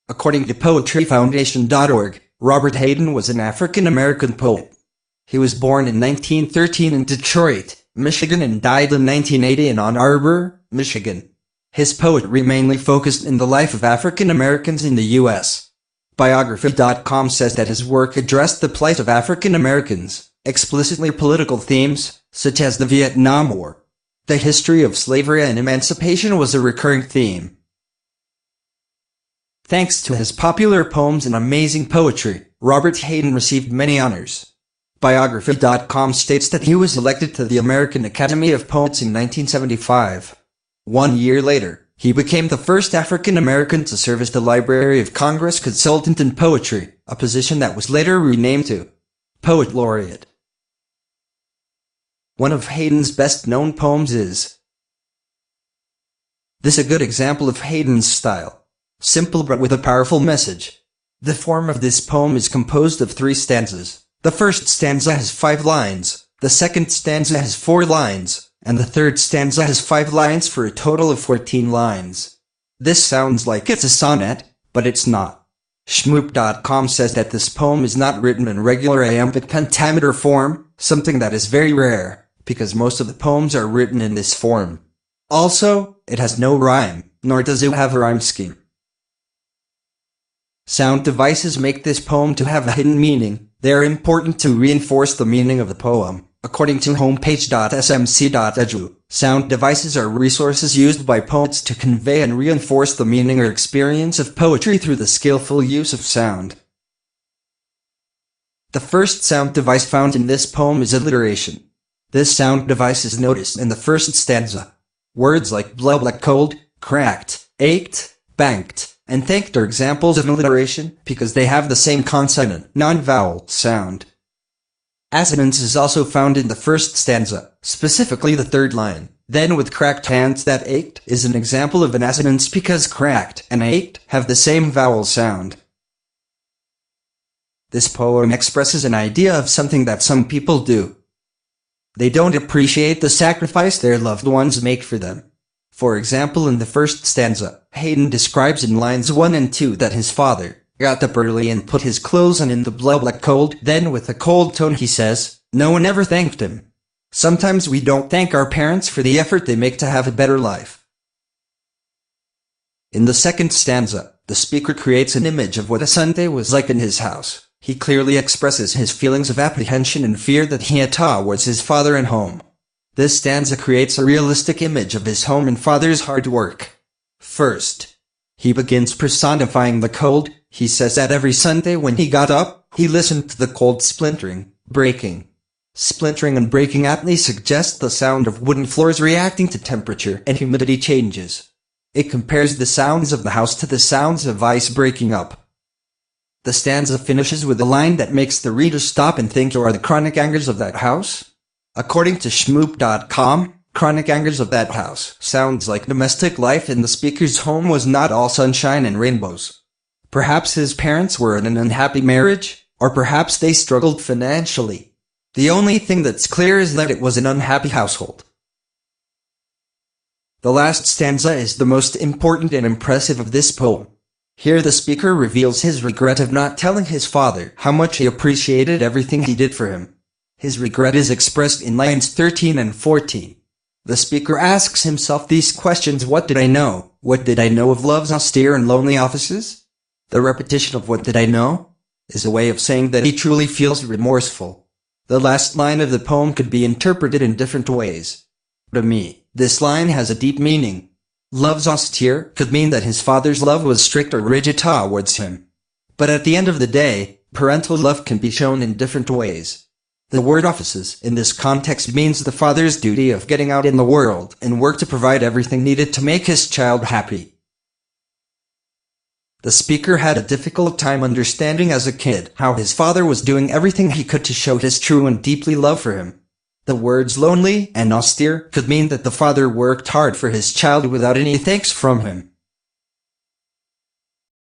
According to poetryfoundation.org, Robert Hayden was an African-American poet. He was born in 1913 in Detroit, Michigan and died in 1980 in Ann Arbor, Michigan. His poetry mainly focused in the life of African Americans in the U.S. Biography.com says that his work addressed the plight of African Americans, explicitly political themes, such as the Vietnam War. The history of slavery and emancipation was a recurring theme. Thanks to his popular poems and amazing poetry, Robert Hayden received many honors. Biography.com states that he was elected to the American Academy of Poets in 1975. 1 year later, he became the first African American to serve as the Library of Congress consultant in poetry, a position that was later renamed to Poet Laureate. One of Hayden's best-known poems is this, a good example of Hayden's style. Simple but with a powerful message. The form of this poem is composed of 3 stanzas. The first stanza has 5 lines, the second stanza has 4 lines, and the third stanza has 5 lines for a total of 14 lines. This sounds like it's a sonnet, but it's not. Shmoop.com says that this poem is not written in regular iambic pentameter form, something that is very rare, because most of the poems are written in this form. Also, it has no rhyme, nor does it have a rhyme scheme. Sound devices make this poem to have a hidden meaning. They are important to reinforce the meaning of the poem. According to homepage.smc.edu, sound devices are resources used by poets to convey and reinforce the meaning or experience of poetry through the skillful use of sound. The first sound device found in this poem is alliteration. This sound device is noticed in the first stanza. Words like blah, cold, cracked, ached, banked, and thanked are examples of alliteration because they have the same consonant, non-vowel sound. Assonance is also found in the first stanza, specifically the third line. Then with cracked hands that ached is an example of an assonance because cracked and ached have the same vowel sound. This poem expresses an idea of something that some people do. They don't appreciate the sacrifice their loved ones make for them. For example, in the first stanza, Hayden describes in lines 1 and 2 that his father got up early and put his clothes on in the blah cold. Then with a cold tone he says, no one ever thanked him. Sometimes we don't thank our parents for the effort they make to have a better life. In the second stanza, the speaker creates an image of what a Sunday was like in his house. He clearly expresses his feelings of apprehension and fear that he had towards his father and home. This stanza creates a realistic image of his home and father's hard work. First, he begins personifying the cold. He says that every Sunday when he got up, he listened to the cold splintering, breaking. Splintering and breaking aptly suggest the sound of wooden floors reacting to temperature and humidity changes. It compares the sounds of the house to the sounds of ice breaking up. The stanza finishes with a line that makes the reader stop and think, are the chronic angers of that house? According to Shmoop.com, chronic angers of that house sounds like domestic life in the speaker's home was not all sunshine and rainbows. Perhaps his parents were in an unhappy marriage, or perhaps they struggled financially. The only thing that's clear is that it was an unhappy household. The last stanza is the most important and impressive of this poem. Here the speaker reveals his regret of not telling his father how much he appreciated everything he did for him. His regret is expressed in lines 13 and 14. The speaker asks himself these questions: what did I know? What did I know of love's austere and lonely offices? The repetition of what did I know is a way of saying that he truly feels remorseful. The last line of the poem could be interpreted in different ways. To me, this line has a deep meaning. Love's austere could mean that his father's love was strict or rigid towards him. But at the end of the day, parental love can be shown in different ways. The word offices in this context means the father's duty of getting out in the world and work to provide everything needed to make his child happy. The speaker had a difficult time understanding as a kid how his father was doing everything he could to show his true and deeply love for him. The words lonely and austere could mean that the father worked hard for his child without any thanks from him.